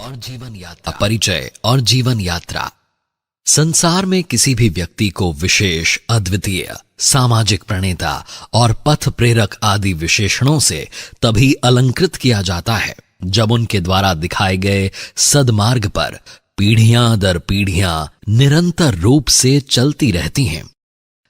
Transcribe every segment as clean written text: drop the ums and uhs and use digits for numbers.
और जीवन यात्रा, परिचय और जीवन यात्रा। संसार में किसी भी व्यक्ति को विशेष, अद्वितीय, सामाजिक प्रणेता और पथ प्रेरक आदि विशेषणों से तभी अलंकृत किया जाता है जब उनके द्वारा दिखाए गए सदमार्ग पर पीढ़ियां दर पीढ़ियां निरंतर रूप से चलती रहती हैं।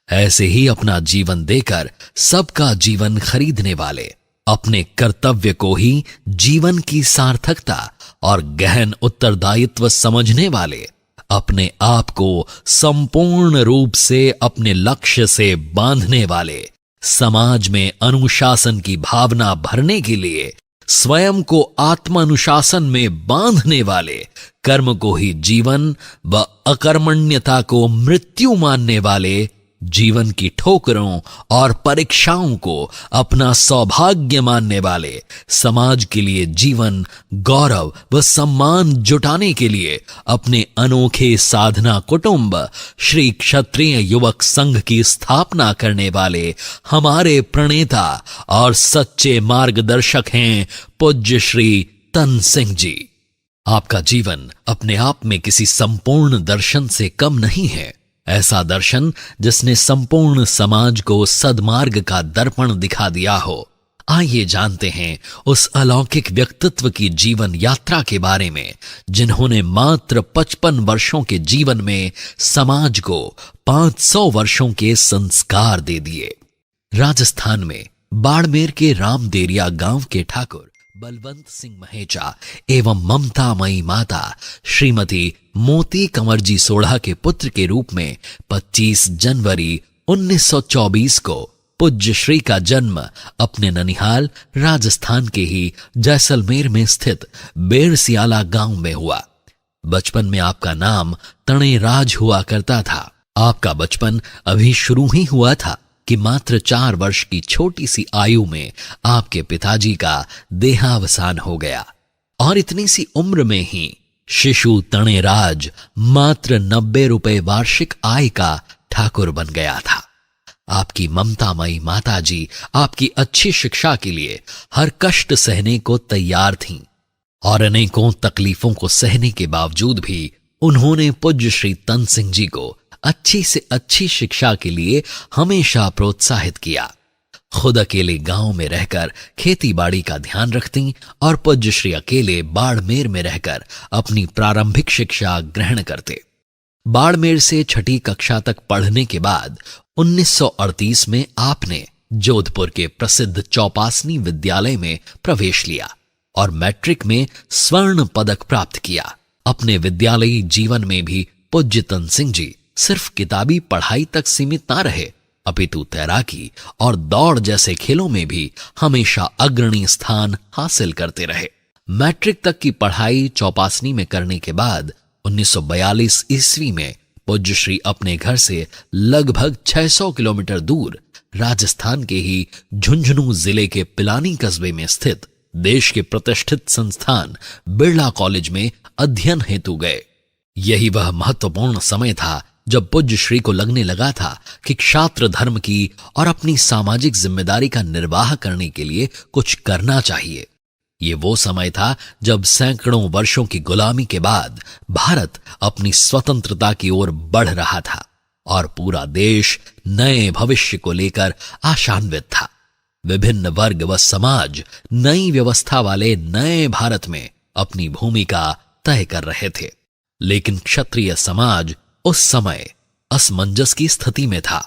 ऐसे ही अपना जीवन देकर सबका जीवन खरीदने वाले, अपने कर्तव्य को ही जीवन की सार्थकता और गहन उत्तरदायित्व समझने वाले, अपने आप को संपूर्ण रूप से अपने लक्ष्य से बांधने वाले, समाज में अनुशासन की भावना भरने के लिए स्वयं को आत्मानुशासन में बांधने वाले, कर्म को ही जीवन व अकर्मण्यता को मृत्यु मानने वाले, जीवन की ठोकरों और परीक्षाओं को अपना सौभाग्य मानने वाले, समाज के लिए जीवन, गौरव व सम्मान जुटाने के लिए अपने अनोखे साधना कुटुंब श्री क्षत्रिय युवक संघ की स्थापना करने वाले हमारे प्रणेता और सच्चे मार्गदर्शक हैं पूज्य श्री तन सिंह जी। आपका जीवन अपने आप में किसी संपूर्ण दर्शन से कम नहीं है। ऐसा दर्शन जिसने संपूर्ण समाज को सदमार्ग का दर्पण दिखा दिया हो। आइए जानते हैं उस अलौकिक व्यक्तित्व की जीवन यात्रा के बारे में जिन्होंने मात्र 55 वर्षों के जीवन में समाज को 500 वर्षों के संस्कार दे दिए। राजस्थान में बाड़मेर के रामदेरिया गांव के ठाकुर बलवंत सिंह महेचा एवं ममतामयी माता श्रीमती मोती कंवर जी सोढ़ा के पुत्र के रूप में 25 जनवरी 1924 को पूज्य श्री का जन्म अपने ननिहाल राजस्थान के ही जैसलमेर में स्थित बेरसियाला गांव में हुआ। बचपन में आपका नाम तणेराज हुआ करता था। आपका बचपन अभी शुरू ही हुआ था कि मात्र 4 वर्ष की छोटी सी आयु में आपके पिताजी का देहावसान हो गया और इतनी सी उम्र में ही शिशु तणेराज मात्र 90 रुपए वार्षिक आय का ठाकुर बन गया था। आपकी ममतामयी माताजी आपकी अच्छी शिक्षा के लिए हर कष्ट सहने को तैयार थीं और अनेकों तकलीफों को सहने के बावजूद भी उन्होंने पूज्य श्री तन सिंह जी को अच्छी से अच्छी शिक्षा के लिए हमेशा प्रोत्साहित किया। खुद अकेले गांव में रहकर खेती बाड़ी का ध्यान रखती और पूज्य श्री अकेले बाड़मेर में रहकर अपनी प्रारंभिक शिक्षा ग्रहण करते। बाड़मेर से 6ठी कक्षा तक पढ़ने के बाद 1938 में आपने जोधपुर के प्रसिद्ध चौपासनी विद्यालय में प्रवेश लिया और मैट्रिक में स्वर्ण पदक प्राप्त किया। अपने विद्यालयी जीवन में भी पूज्य तन सिंह जी सिर्फ किताबी पढ़ाई तक सीमित ना रहे, अपितु तैराकी और दौड़ जैसे खेलों में भी हमेशा अग्रणी स्थान हासिल करते रहे। मैट्रिक तक की पढ़ाई चौपासनी में करने के बाद 1942 ईस्वी में पूज्य श्री अपने घर से लगभग 600 किलोमीटर दूर राजस्थान के ही झुंझुनू जिले के पिलानी कस्बे में स्थित देश के प्रतिष्ठित संस्थान बिरला कॉलेज में अध्ययन हेतु गए। यही वह महत्वपूर्ण समय था जब पूज्य श्री को लगने लगा था कि क्षात्र धर्म की और अपनी सामाजिक जिम्मेदारी का निर्वाह करने के लिए कुछ करना चाहिए। ये वो समय था जब सैकड़ों वर्षों की गुलामी के बाद भारत अपनी स्वतंत्रता की ओर बढ़ रहा था और पूरा देश नए भविष्य को लेकर आशान्वित था। विभिन्न वर्ग व समाज नई व्यवस्था वाले नए भारत में अपनी भूमिका तय कर रहे थे, लेकिन क्षत्रिय समाज उस समय असमंजस की स्थिति में था।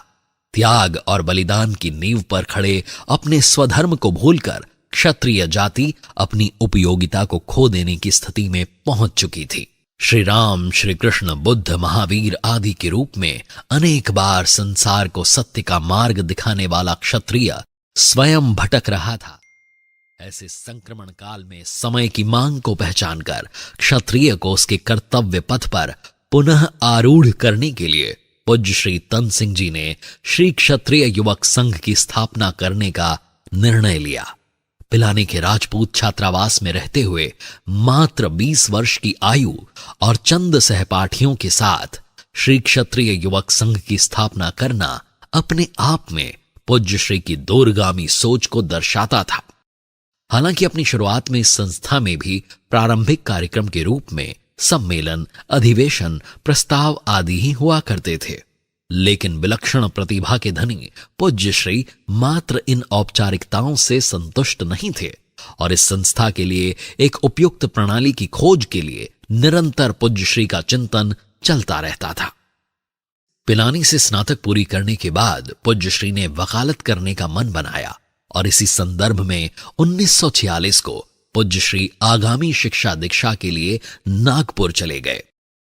त्याग और बलिदान की नींव पर खड़े अपने स्वधर्म को भूलकर क्षत्रिय जाति अपनी उपयोगिता को खो देने की स्थिति में पहुंच चुकी थी। श्री राम, श्री कृष्ण, बुद्ध, महावीर आदि के रूप में अनेक बार संसार को सत्य का मार्ग दिखाने वाला क्षत्रिय स्वयं भटक रहा था। ऐसे संक्रमण काल में समय की मांग को पहचानकर क्षत्रिय को उसके कर्तव्य पथ पर पुनः आरूढ़ करने के लिए पूज्य श्री तन सिंह जी ने श्री क्षत्रिय युवक संघ की स्थापना करने का निर्णय लिया। पिलानी के राजपूत छात्रावास में रहते हुए मात्र 20 वर्ष की आयु और चंद सहपाठियों के साथ श्री क्षत्रिय युवक संघ की स्थापना करना अपने आप में पूज्य श्री की दूरगामी सोच को दर्शाता था। हालांकि अपनी शुरुआत में इस संस्था में भी प्रारंभिक कार्यक्रम के रूप में सम्मेलन, अधिवेशन, प्रस्ताव आदि ही हुआ करते थे, लेकिन विलक्षण प्रतिभा के धनी पूज्य श्री मात्र इन औपचारिकताओं से संतुष्ट नहीं थे और इस संस्था के लिए एक उपयुक्त प्रणाली की खोज के लिए निरंतर पूज्य श्री का चिंतन चलता रहता था। पिलानी से स्नातक पूरी करने के बाद पूज्य श्री ने वकालत करने का मन बनाया और इसी संदर्भ में 1946 को पूज्य श्री आगामी शिक्षा दीक्षा के लिए नागपुर चले गए।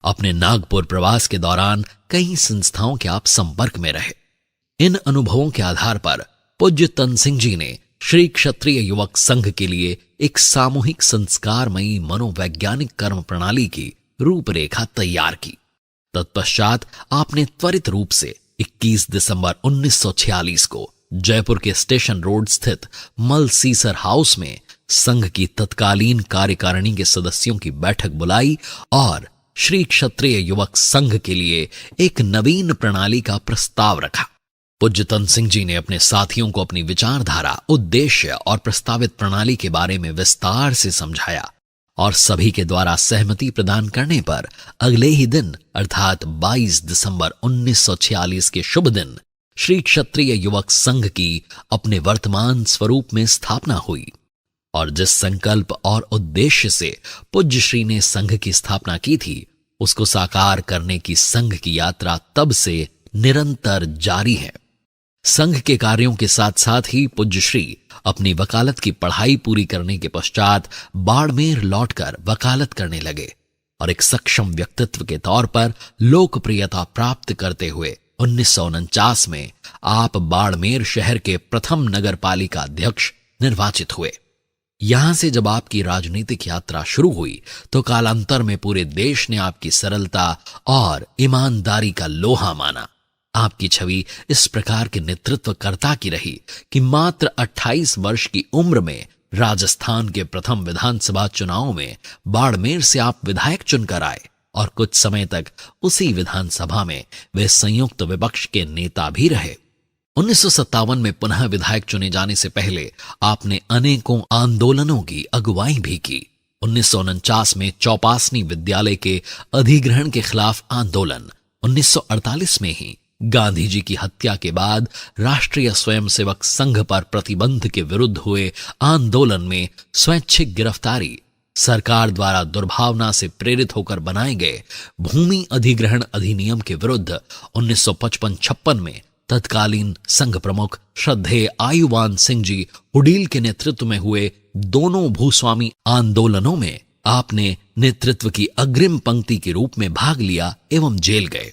अपने नागपुर प्रवास के दौरान कई संस्थाओं के आप संपर्क में रहे। इन अनुभवों के आधार पर पूज्य तन सिंह जी ने श्री क्षत्रिय युवक संघ के लिए एक सामूहिक संस्कारमयी मनोवैज्ञानिक कर्म प्रणाली की रूपरेखा तैयार की। तत्पश्चात आपने त्वरित रूप से 21 दिसंबर 1946 को जयपुर के स्टेशन रोड स्थित मल सीसर हाउस में संघ की तत्कालीन कार्यकारिणी के सदस्यों की बैठक बुलाई और श्री क्षत्रिय युवक संघ के लिए एक नवीन प्रणाली का प्रस्ताव रखा। पूज्य तन सिंह जी ने अपने साथियों को अपनी विचारधारा, उद्देश्य और प्रस्तावित प्रणाली के बारे में विस्तार से समझाया और सभी के द्वारा सहमति प्रदान करने पर अगले ही दिन अर्थात 22 दिसंबर 1946 के शुभ दिन श्री क्षत्रिय युवक संघ की अपने वर्तमान स्वरूप में स्थापना हुई और जिस संकल्प और उद्देश्य से पूज्य श्री ने संघ की स्थापना की थी उसको साकार करने की संघ की यात्रा तब से निरंतर जारी है। संघ के कार्यों के साथ साथ ही पूज्य श्री अपनी वकालत की पढ़ाई पूरी करने के पश्चात बाड़मेर लौटकर वकालत करने लगे और एक सक्षम व्यक्तित्व के तौर पर लोकप्रियता प्राप्त करते हुए 1949 में आप बाड़मेर शहर के प्रथम नगरपालिका अध्यक्ष निर्वाचित हुए। यहां से जब आपकी राजनीतिक यात्रा शुरू हुई तो कालांतर में पूरे देश ने आपकी सरलता और ईमानदारी का लोहा माना। आपकी छवि इस प्रकार के नेतृत्वकर्ता की रही कि मात्र 28 वर्ष की उम्र में राजस्थान के प्रथम विधानसभा चुनाव में बाड़मेर से आप विधायक चुनकर आए और कुछ समय तक उसी विधानसभा में वे संयुक्त विपक्ष के नेता भी रहे। 1957 में पुनः विधायक चुने जाने से पहले आपने अनेकों आंदोलनों की अगुवाई भी की। 1949 में चौपासनी विद्यालय के अधिग्रहण के खिलाफ आंदोलन, 1948 में ही गांधी जी की हत्या के बाद राष्ट्रीय स्वयंसेवक संघ पर प्रतिबंध के विरुद्ध हुए आंदोलन में स्वैच्छिक गिरफ्तारी, सरकार द्वारा दुर्भावना से प्रेरित होकर बनाए गए भूमि अधिग्रहण अधिनियम के विरुद्ध 1955-56 में तत्कालीन संघ प्रमुख श्रद्धेय आयुवान सिंह जी हुडील के नेतृत्व में हुए दोनों भूस्वामी आंदोलनों में आपने नेतृत्व की अग्रिम पंक्ति के रूप में भाग लिया एवं जेल गए।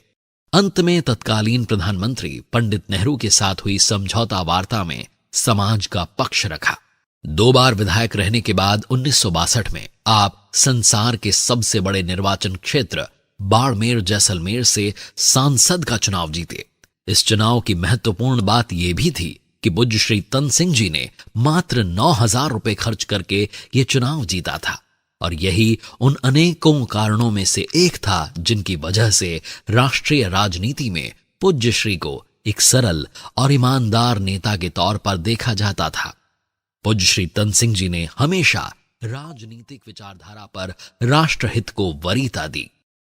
अंत में तत्कालीन प्रधानमंत्री पंडित नेहरू के साथ हुई समझौता वार्ता में समाज का पक्ष रखा। 2 बार विधायक रहने के बाद 1962 में आप संसार के सबसे बड़े निर्वाचन क्षेत्र बाड़मेर जैसलमेर से सांसद का चुनाव जीते। इस चुनाव की महत्वपूर्ण बात यह भी थी कि पूज्य श्री तन सिंह जी ने मात्र 9,000 रुपए खर्च करके ये चुनाव जीता था और यही उन अनेकों कारणों में से एक था जिनकी वजह से राष्ट्रीय राजनीति में पूज्य श्री को एक सरल और ईमानदार नेता के तौर पर देखा जाता था। पूज्य श्री तन सिंह जी ने हमेशा राजनीतिक विचारधारा पर राष्ट्रहित को वरीयता दी।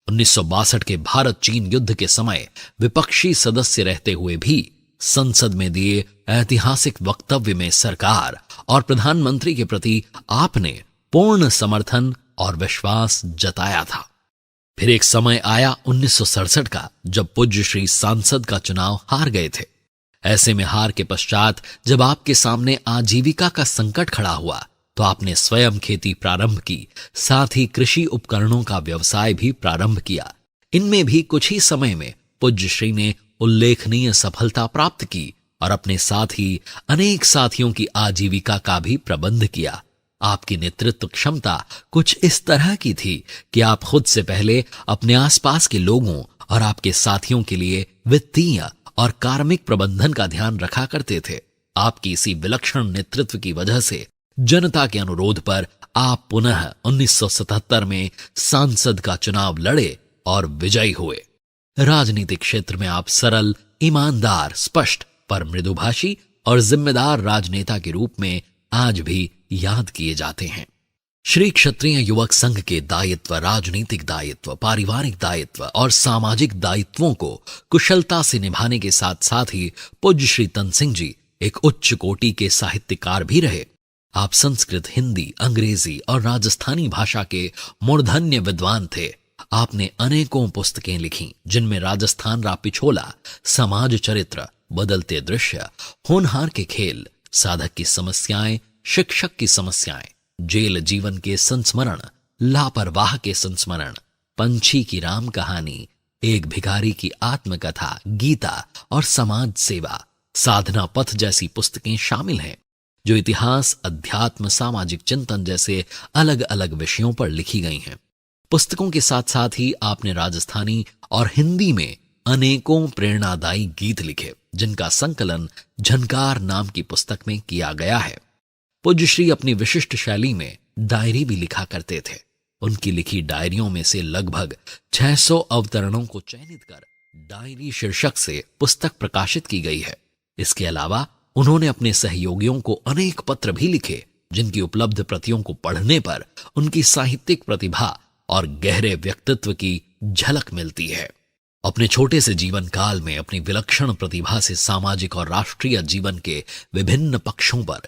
1962 के भारत चीन युद्ध के समय विपक्षी सदस्य रहते हुए भी संसद में दिए ऐतिहासिक वक्तव्य में सरकार और प्रधानमंत्री के प्रति आपने पूर्ण समर्थन और विश्वास जताया था। फिर एक समय आया 1967 का जब पूज्य श्री सांसद का चुनाव हार गए थे। ऐसे में हार के पश्चात जब आपके सामने आजीविका का संकट खड़ा हुआ तो आपने स्वयं खेती प्रारंभ की, साथ ही कृषि उपकरणों का व्यवसाय भी प्रारंभ किया। इनमें भी कुछ ही समय में पूज्य श्री ने उल्लेखनीय सफलता प्राप्त की और अपने साथ ही अनेक साथियों की आजीविका का भी प्रबंध किया। आपकी नेतृत्व क्षमता कुछ इस तरह की थी कि आप खुद से पहले अपने आसपास के लोगों और आपके साथियों के लिए वित्तीय और कार्मिक प्रबंधन का ध्यान रखा करते थे। आपकी इसी विलक्षण नेतृत्व की वजह से जनता के अनुरोध पर आप पुनः 1977 में सांसद का चुनाव लड़े और विजयी हुए। राजनीतिक क्षेत्र में आप सरल, ईमानदार, स्पष्ट पर मृदुभाषी और जिम्मेदार राजनेता के रूप में आज भी याद किए जाते हैं। श्री क्षत्रिय युवक संघ के दायित्व, राजनीतिक दायित्व, पारिवारिक दायित्व और सामाजिक दायित्वों को कुशलता से निभाने के साथ साथ ही पूज्य श्री तन सिंह जी एक उच्च कोटि के साहित्यकार भी रहे। आप संस्कृत, हिंदी, अंग्रेजी और राजस्थानी भाषा के मूर्धन्य विद्वान थे। आपने अनेकों पुस्तकें लिखी जिनमें राजस्थान रा पिछोला, समाज चरित्र, बदलते दृश्य, होनहार के खेल, साधक की समस्याएं, शिक्षक की समस्याएं, जेल जीवन के संस्मरण, लापरवाह के संस्मरण, पंछी की राम कहानी, एक भिखारी की आत्मकथा, गीता और समाज सेवा, साधना पथ जैसी पुस्तकें शामिल हैं जो इतिहास, अध्यात्म, सामाजिक चिंतन जैसे अलग अलग विषयों पर लिखी गई हैं। पुस्तकों के साथ साथ ही आपने राजस्थानी और हिंदी में अनेकों प्रेरणादायी गीत लिखे जिनका संकलन झनकार नाम की पुस्तक में किया गया है। पूज्य श्री अपनी विशिष्ट शैली में डायरी भी लिखा करते थे। उनकी लिखी डायरियों में से लगभग 600 अवतरणों को चयनित कर डायरी शीर्षक से पुस्तक प्रकाशित की गई है। इसके अलावा उन्होंने अपने सहयोगियों को अनेक पत्र भी लिखे जिनकी उपलब्ध प्रतियों को पढ़ने पर उनकी साहित्यिक प्रतिभा और गहरे व्यक्तित्व की झलक मिलती है। अपने छोटे से जीवन काल में अपनी विलक्षण प्रतिभा से सामाजिक और राष्ट्रीय जीवन के विभिन्न पक्षों पर